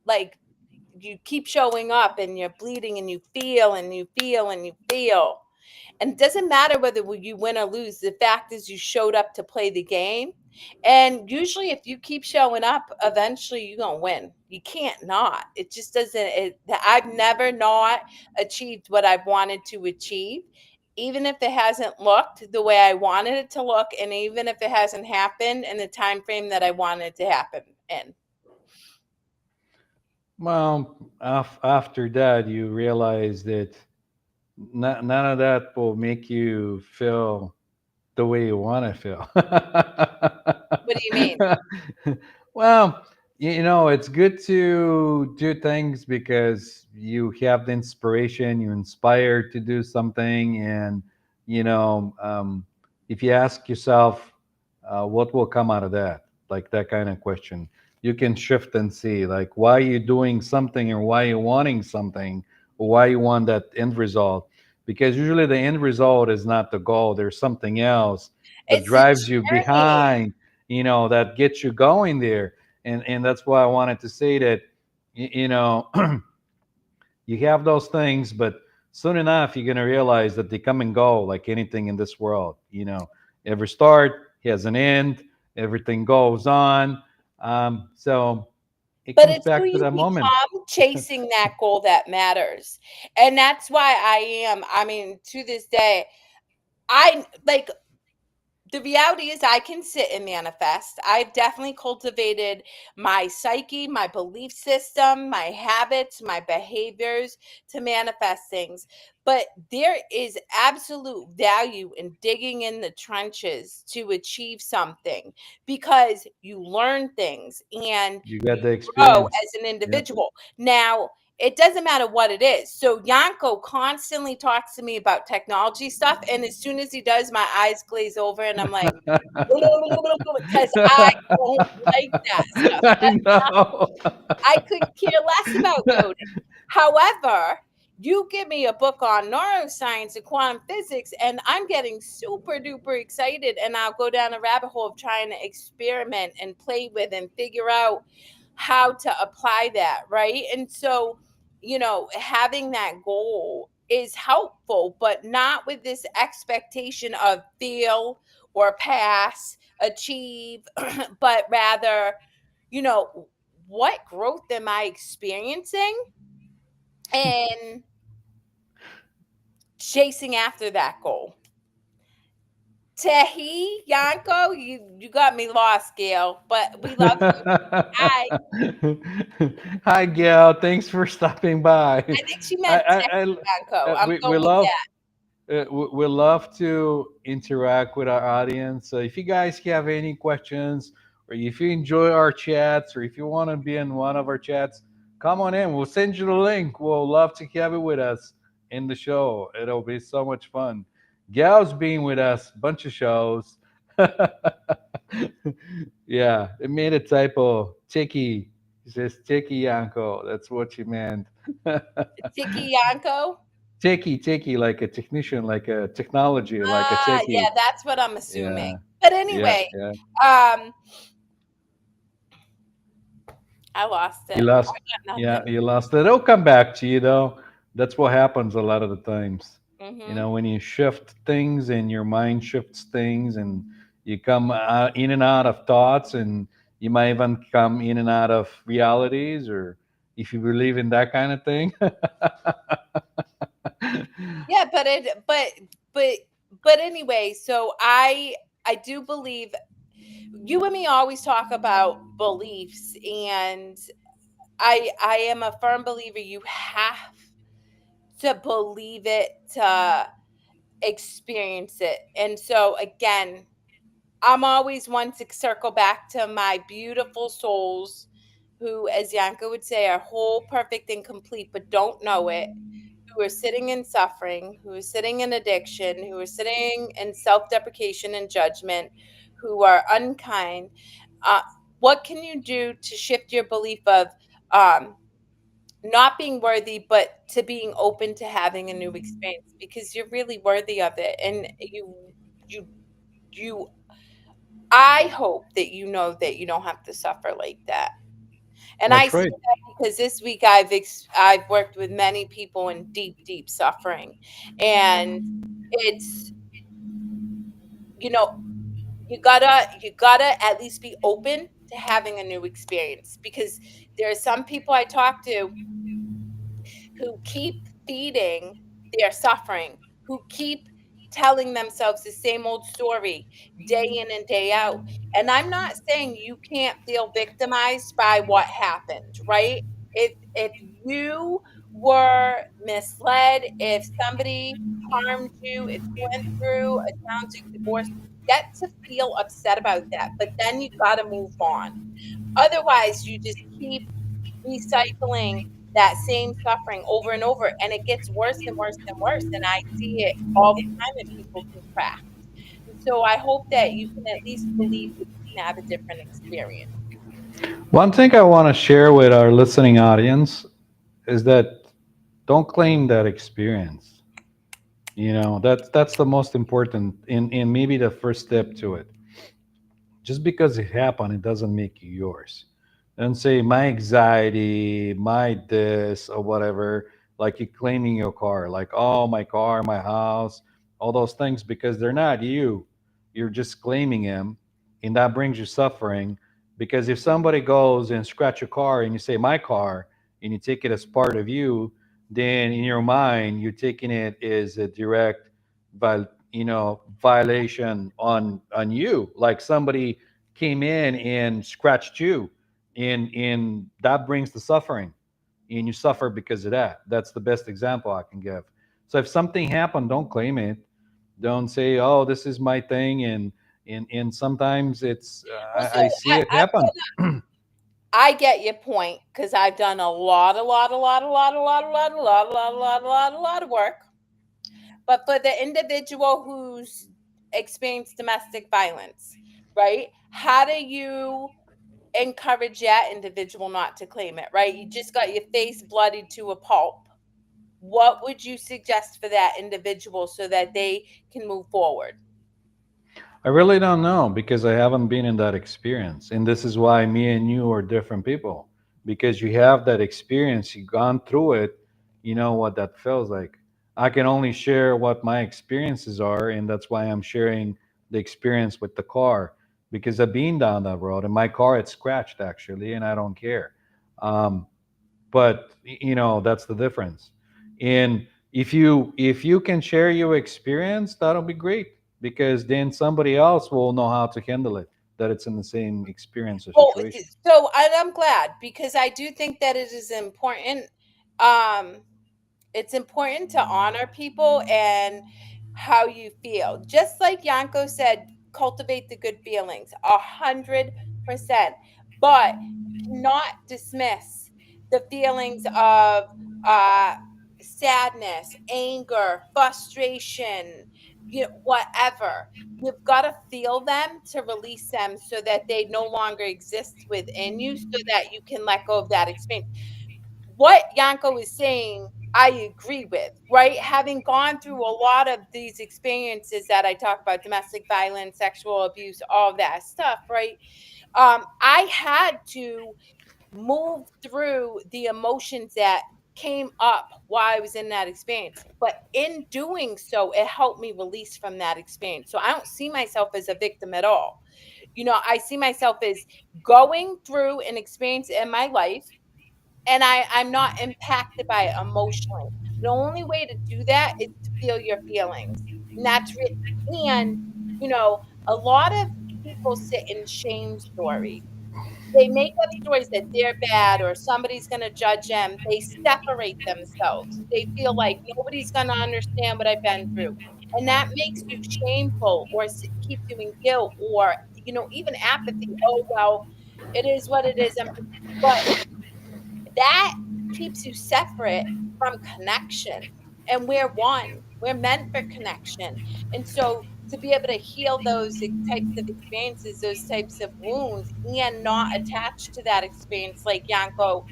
B: like you keep showing up, and you're bleeding, and you feel, and you feel, and you feel. And it doesn't matter whether you win or lose. The fact is, you showed up to play the game. And usually, if you keep showing up, eventually you're going to win. You can't not. It just doesn't. I've never not achieved what I've wanted to achieve, even if it hasn't looked the way I wanted it to look, and even if it hasn't happened in the time frame that I wanted it to happen in.
A: Well, after that, you realize that none of that will make you feel the way you want to feel.
B: What do you mean?
A: Well, it's good to do things because you have the inspiration, you're inspired to do something, and you know, um, if you ask yourself, what will come out of that, like that kind of question, you can shift and see, like, why you doing something, or why you wanting something, or why you want that end result. Because usually the end result is not the goal. There's something else that
B: It's the
A: drives you
B: journey.
A: behind, that gets you going there. And that's why I wanted to say that, you know, you have those things, but soon enough you're going to realize that they come and go, like anything in this world. Every start has an end, everything goes on. So it
B: But
A: comes
B: it's who
A: back to
B: you
A: that moment.
B: become chasing that goal that matters. And that's why I mean, to this day, I like the reality is I can sit and manifest. I've definitely cultivated my psyche, my belief system, my habits, my behaviors to manifest things. But there is absolute value in digging in the trenches to achieve something because you learn things and
A: You got
B: you
A: the
B: grow
A: experience.
B: as an
A: Yeah.
B: individual. Now, it doesn't matter what it is. So Yanko constantly talks to me about technology stuff, and as soon as he does, my eyes glaze over, and I'm like, because I don't like that stuff.
A: I know.
B: I could care less about coding. However, you give me a book on neuroscience and quantum physics, and I'm getting super duper excited, and I'll go down a rabbit hole of trying to experiment and play with and figure out how to apply that, right? And so, having that goal is helpful, but not with this expectation of fail or pass, achieve, but rather, you know, what growth am I experiencing and chasing after that goal? Tehi, Yanko, you got me lost, Gail, but we love you. Hi.
A: Hi, Gail. Thanks for stopping by.
B: I think she
A: I,
B: meant
A: I,
B: Tehi,
A: I
B: Yanko. I'm
A: we
B: going with
A: love
B: that.
A: we love to interact with our audience. So if you guys have any questions, or if you enjoy our chats, or if you want to be in one of our chats, come on in. We'll send you the link. We'll love to have you with us in the show. It'll be so much fun. Gal's been with us a bunch of shows. Yeah, it made a typo. Tiki. He says Tiki Yanko. That's what she meant.
B: Tiki Yanko.
A: Techie, like a technician, like a technology, like a
B: Ah,
A: techie.
B: yeah, that's what I'm assuming.
A: Yeah,
B: But
A: yeah,
B: anyway,
A: yeah.
B: um, I lost it.
A: You lost.
B: I got
A: Yeah,
B: nothing.
A: you lost it. It'll come back to you though. That's what happens a lot of the times.
B: Mm-hmm.
A: When you shift things and your mind shifts things, and you come in and out of thoughts, and You might even come in and out of realities, or if you believe in that kind of thing.
B: Yeah, but but anyway, so I do believe you and me always talk about beliefs, and I am a firm believer you have to believe it to experience it. And so again, I'm always one to circle back to my beautiful souls who, as Yanko would say, are whole, perfect, and complete, but don't know it, who are sitting in suffering, who are sitting in addiction, who are sitting in self deprecation and judgment, who are unkind. Uh, what can you do to shift your belief of um, not being worthy, but to being open to having a new experience because you're really worthy of it, and you, you. I hope that you know that you don't have to suffer like that. And I
A: That's
B: say
A: right.
B: that because this week I've worked with many people in deep, deep suffering, and it's you know you gotta at least be open to having a new experience because there are some people I talk to who keep feeding their suffering, who keep telling themselves the same old story day in and day out. And I'm not saying you can't feel victimized by what happened, right? If you were misled, if somebody harmed you, if you went through a challenging divorce, get to feel upset about that, but then you got to move on. Otherwise, you just keep recycling that same suffering over and over, and it gets worse and worse and worse, and I see it all the time in people who crack. And so I hope that you can at least believe that you can have a different experience.
A: One thing I want to share with our listening audience is that don't claim that experience. That's the most important in maybe the first step to it. Just because it happened, it doesn't make you yours. Don't say my anxiety, my this or whatever, like you claiming your car, like, oh, my car, my house, all those things, because they're not you. You're just claiming them, and that brings you suffering. Because if somebody goes and scratch your car and you say my car and you take it as part of you, then in your mind you're taking it as a direct violation on you, like somebody came in and scratched you, and that brings the suffering, and you suffer because of that. That's the best example I can give. So if something happened, don't claim it. Don't say, oh, this is my thing. And sometimes it's
B: Well, so
A: I see it happen.
B: I get your point because I've done a lot of work. But for the individual who's experienced domestic violence, right? How do you encourage that individual not to claim it, right? You just got your face bloodied to a pulp. What would you suggest for that individual so that they can move forward?
A: I really don't know because I haven't been in that experience. And this is why me and you are different people. Because you have that experience, you've gone through it, you know what that feels like. I can only share what my experiences are, and that's why I'm sharing the experience with the car. Because I've been down that road, and my car it's scratched actually, and I don't care. Um, but that's the difference. And if you can share your experience, that'll be great, because then somebody else will know how to handle it, that it's in the same experience or
B: Well,
A: situation.
B: so I'm glad because I do think that it is important. Um, it's important to honor people and how you feel. Just like Yanko said, cultivate the good feelings, 100%. But you cannot dismiss the feelings of uh, sadness, anger, frustration, whatever. You've got to feel them to release them so that they no longer exist within you, so that you can let go of that experience. What Yanko is saying, I agree with, right? Having gone through a lot of these experiences that I talk about, domestic violence, sexual abuse, all that stuff, right? I had to move through the emotions that came up while I was in that experience. But in doing so, it helped me release from that experience. So I don't see myself as a victim at all. I see myself as going through an experience in my life, and I'm not impacted by it emotionally. The only way to do that is to feel your feelings. And that's and a lot of people sit in shame stories. They make up stories that they're bad or somebody's going to judge them. They separate themselves. They feel like nobody's going to understand what I've been through. And that makes you shameful or keeps you in guilt or, even apathy. Oh, well, it is what it is. But that keeps you separate from connection. And we're one. We're meant for connection. And so to be able to heal those types of experiences, those types of wounds, and not attach to that experience, like Yanko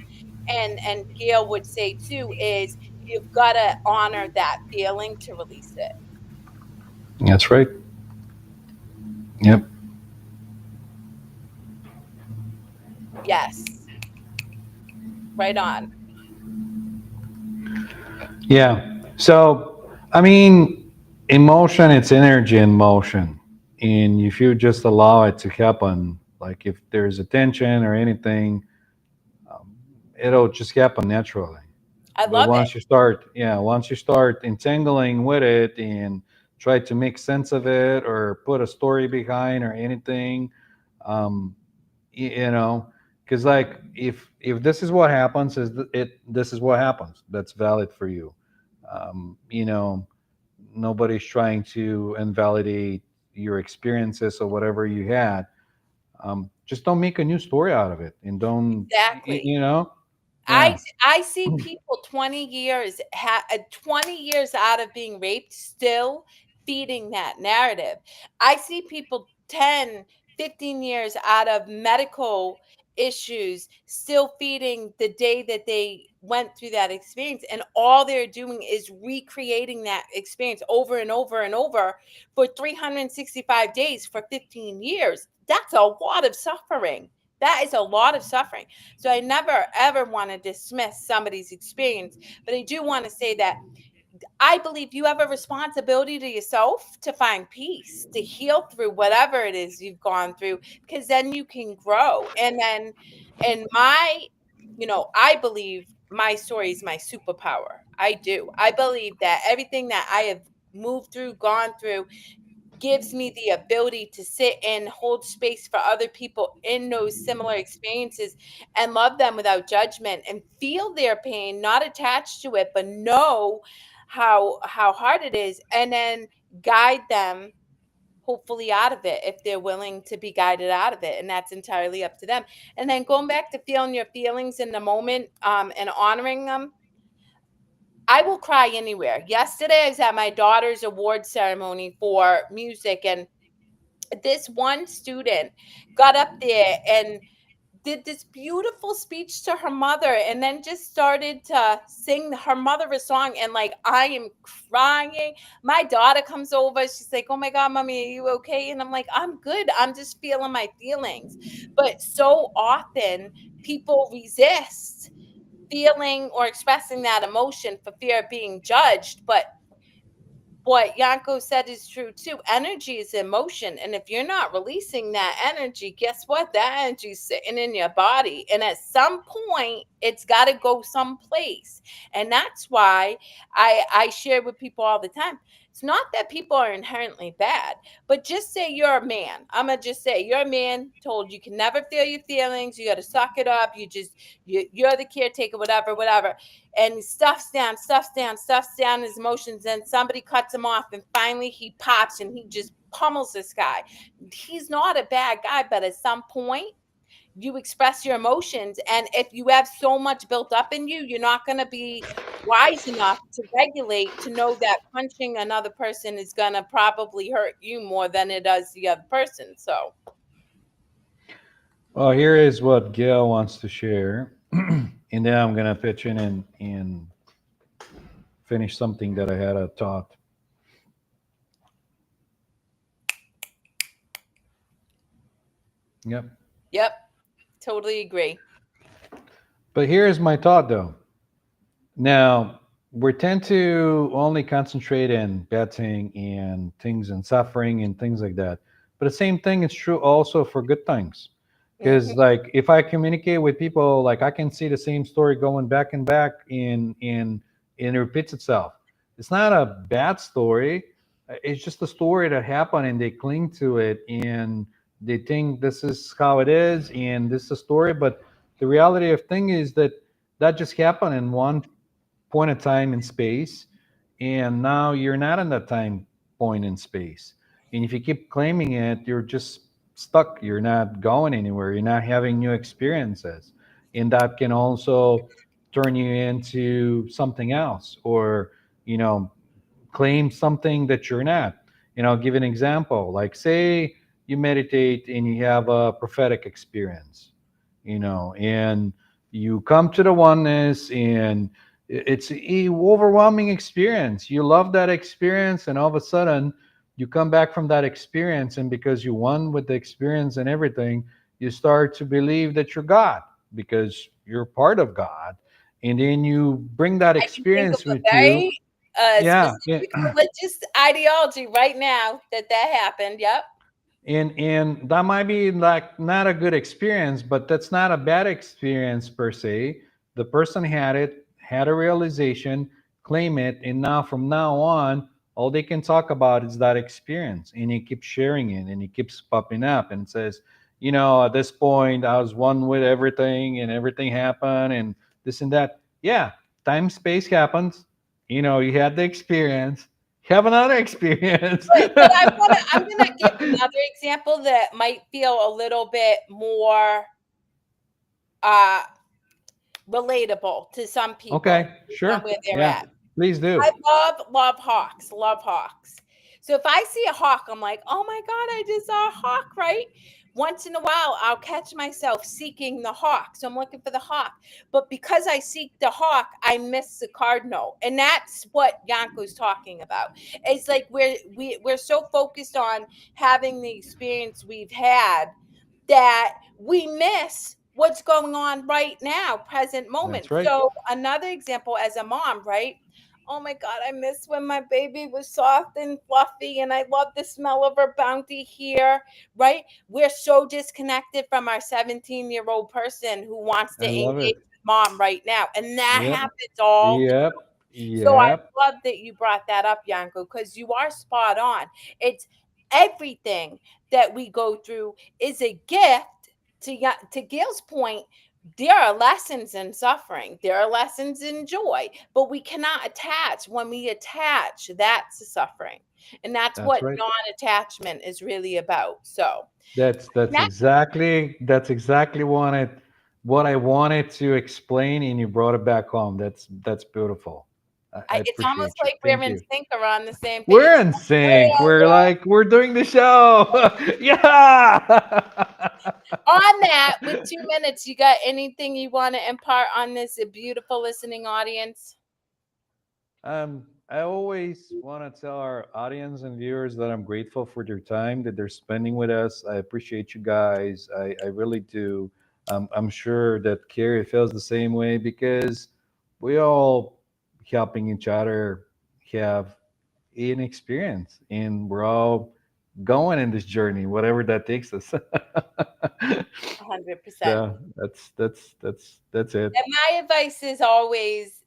B: and Gail would say too, is you've got to honor that feeling to release it.
A: That's right. Yep.
B: Yes, right on.
A: Yeah. So, I mean, emotion, it's energy in motion. And if you just allow it to happen, like if there's a tension or anything, um, it'll just happen naturally.
B: I
A: But
B: love it.
A: once you start entangling with it and try to make sense of it or put a story behind or anything, um, you know, because like if this is what happens, this is what happens. That's valid for you. You know, nobody's trying to invalidate your experiences or whatever you had. Just don't make a new story out of it, and don't
B: Exactly. I
A: yeah.
B: I see people 20 years 20 years out of being raped still feeding that narrative. I see people 10, 15 years out of medical issues still feeding the day that they went through that experience, and all they're doing is recreating that experience over and over and over for 365 days for 15 years. That's a lot of suffering. That is a lot of suffering. So I never ever want to dismiss somebody's experience, but I do want to say that I believe you have a responsibility to yourself to find peace, to heal through whatever it is you've gone through, because then you can grow. And then, and I believe my story is my superpower. I do. I believe that everything that I have moved through, gone through, gives me the ability to sit and hold space for other people in those similar experiences and love them without judgment and feel their pain, not attached to it, but know how hard it is, and then guide them hopefully out of it if they're willing to be guided out of it, and that's entirely up to them. And then going back to feeling your feelings in the moment, and honoring them, I will cry anywhere. Yesterday I was at my daughter's award ceremony for music, and this one student got up there and did this beautiful speech to her mother, and then just started to sing her mother a song, and like I am crying. My daughter comes over, she's like, oh my god, mommy, are you okay? And I'm like, I'm good, I'm just feeling my feelings. But so often people resist feeling or expressing that emotion for fear of being judged. But what Yanko said is true too. Energy is emotion. And if you're not releasing that energy, guess what? That energy is sitting in your body. And at some point, it's got to go someplace. And that's why I share with people all the time. It's not that people are inherently bad, but just say you're a man. I'm going to just say you're a man told you can never feel your feelings. You got to suck it up. You're the caretaker, whatever, whatever, and he stuffs down his emotions, and somebody cuts him off, and finally he pops and he just pummels this guy. He's not a bad guy, but at some point you express your emotions, and if you have so much built up in you, you're not going to be wise enough to regulate to know that punching another person is going to probably hurt you more than it does the other person. So
A: Well, here is what Gail wants to share, and then I'm gonna pitch in and finish something that I had a thought. Yep.
B: yep, totally agree.
A: But here is my thought though. Now, we tend to only concentrate in betting and things and suffering and things like that. But the same thing is true also for good things.
B: Hmm.
A: Because like if I communicate with people, like I can see the same story going back and back in it repeats itself. It's not a bad story. It's just a story that happened and they cling to it and they think this is how it is and this is a story. But the reality of thing is that that just happened in one point of time in space, and now you're not in that time point in space. And if you keep claiming it, you're just stuck. You're not going anywhere. You're not having new experiences, and that can also turn you into something else, or you know, claim something that you're not. I'll give an example. Like, say you meditate and you have a prophetic experience, and you come to the oneness, and it's a overwhelming experience. You love that experience, and all of a sudden, you come back from that experience, and because you won with the experience and everything, you start to believe that you're God because you're part of God, and then you bring that
B: I can think of
A: experience
B: a
A: with you.
B: very
A: Yeah, yeah.
B: specific religious ideology right now that happened. Yep.
A: And that might be like not a good experience, but that's not a bad experience per se. The person had it, had a realization, claim it, and now from now on, all they can talk about is that experience, and he keeps sharing it, and he keeps popping up and says, at this point I was one with everything, and everything happened, and this and that. Yeah, time space happens. You had the experience, have another experience.
B: But I'm gonna give another example that might feel a little bit more uh relatable to some people
A: Okay,
B: based on
A: sure.
B: where they're
A: Yeah,
B: at.
A: please
B: I
A: do.
B: love hawks, love hawks. So if I see a hawk, I'm like, oh my God, I just saw a hawk, right? Once in a while, I'll catch myself seeking the hawk. So I'm looking for the hawk. But because I seek the hawk, I miss the cardinal. And that's what Yanko's talking about. It's like we're so focused on having the experience we've had that we miss what's going on right now, present moment.
A: That's right.
B: So another example as a mom, right? Oh my God, I miss when my baby was soft and fluffy, and I love the smell of her bounty here, right? We're so disconnected from our 17-year-old person who wants to
A: I love
B: engage
A: it.
B: with mom right now. And that
A: Yep.
B: happens all the
A: Yep.
B: time. So I
A: Yep.
B: love that you brought that up, Yanko, because you are spot on. It's everything that we go through is a gift. To Gail's point, there are lessons in suffering, there are lessons in joy, but we cannot attach. When we attach, that's the suffering, and that's
A: That's
B: what
A: right.
B: non-attachment is really about. So
A: That's
B: that
A: exactly what I wanted to explain, and you brought it back home. That's beautiful. I
B: it's almost
A: appreciate you.
B: like we're
A: Thank
B: in
A: you.
B: sync or on the same page.
A: We're in sync. We're like we're doing the show. Yeah.
B: On that, with 2 minutes, you got anything you want to impart on this beautiful listening audience?
A: I always want to tell our audience and viewers that I'm grateful for their time that they're spending with us. I appreciate you guys. I really do. I'm sure that Kerri feels the same way because we all helping each other have an experience, and we're all going in this journey, whatever that takes us.
B: 100%.
A: So that's it.
B: And my advice is always,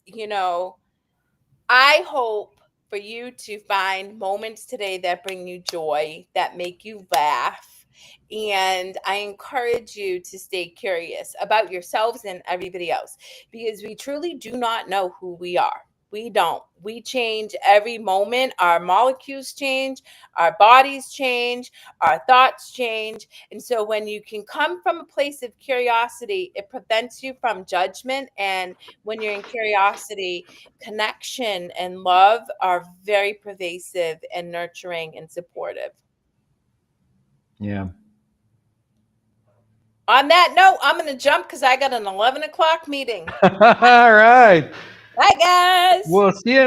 B: I hope for you to find moments today that bring you joy, that make you laugh. And I encourage you to stay curious about yourselves and everybody else because we truly do not know who we are. We don't. We change every moment. Our molecules change, our bodies change, our thoughts change. And so when you can come from a place of curiosity, it prevents you from judgment. And when you're in curiosity, connection and love are very pervasive and nurturing and supportive.
A: Yeah.
B: On that note, I'm going to jump because I got an 11 o'clock meeting.
A: All right.
B: Bye, guys.
A: We'll see you